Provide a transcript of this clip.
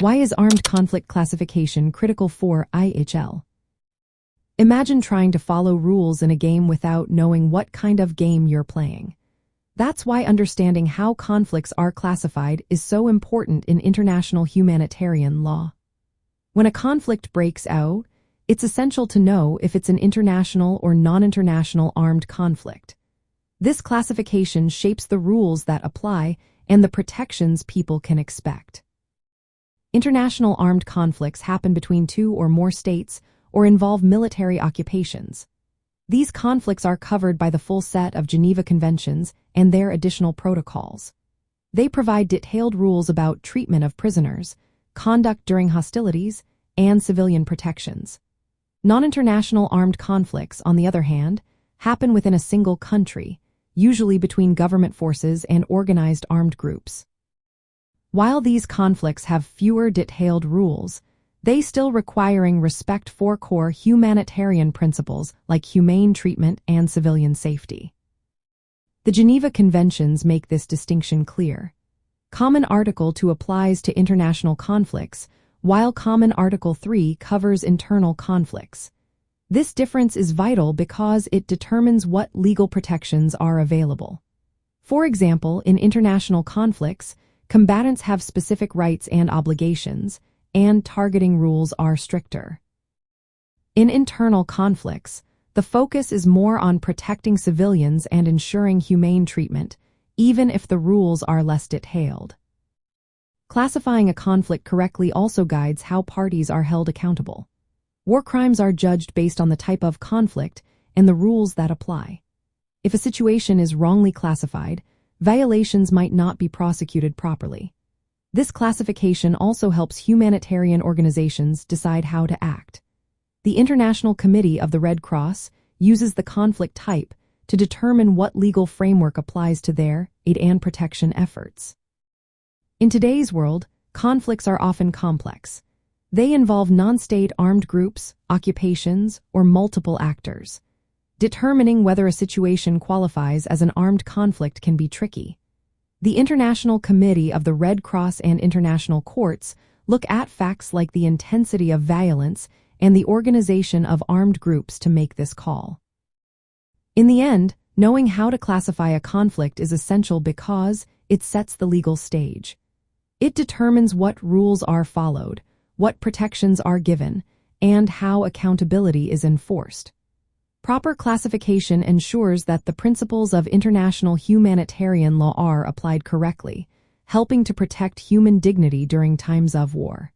Why is armed conflict classification critical for IHL? Imagine trying to follow rules in a game without knowing what kind of game you're playing. That's why understanding how conflicts are classified is so important in international humanitarian law. When a conflict breaks out, it's essential to know if it's an international or non-international armed conflict. This classification shapes the rules that apply and the protections people can expect. International armed conflicts happen between two or more states or involve military occupations. These conflicts are covered by the full set of Geneva Conventions and their additional protocols. They provide detailed rules about treatment of prisoners, conduct during hostilities, and civilian protections. Non-international armed conflicts, on the other hand, happen within a single country, usually between government forces and organized armed groups. While these conflicts have fewer detailed rules, they still requiring respect for core humanitarian principles like humane treatment and civilian safety. The Geneva Conventions make this distinction clear. Common Article 2 applies to international conflicts, while Common Article 3 covers internal conflicts. This difference is vital because it determines what legal protections are available. For example, in international conflicts, combatants have specific rights and obligations, and targeting rules are stricter. In internal conflicts, the focus is more on protecting civilians and ensuring humane treatment, even if the rules are less detailed. Classifying a conflict correctly also guides how parties are held accountable. War crimes are judged based on the type of conflict and the rules that apply. If a situation is wrongly classified, violations might not be prosecuted properly. This classification also helps humanitarian organizations decide how to act. The International Committee of the Red Cross uses the conflict type to determine what legal framework applies to their aid and protection efforts. In today's world, conflicts are often complex. They involve non-state armed groups, occupations, or multiple actors. Determining whether a situation qualifies as an armed conflict can be tricky. The International Committee of the Red Cross and international courts look at facts like the intensity of violence and the organization of armed groups to make this call. In the end, knowing how to classify a conflict is essential because it sets the legal stage. It determines what rules are followed, what protections are given, and how accountability is enforced. Proper classification ensures that the principles of international humanitarian law are applied correctly, helping to protect human dignity during times of war.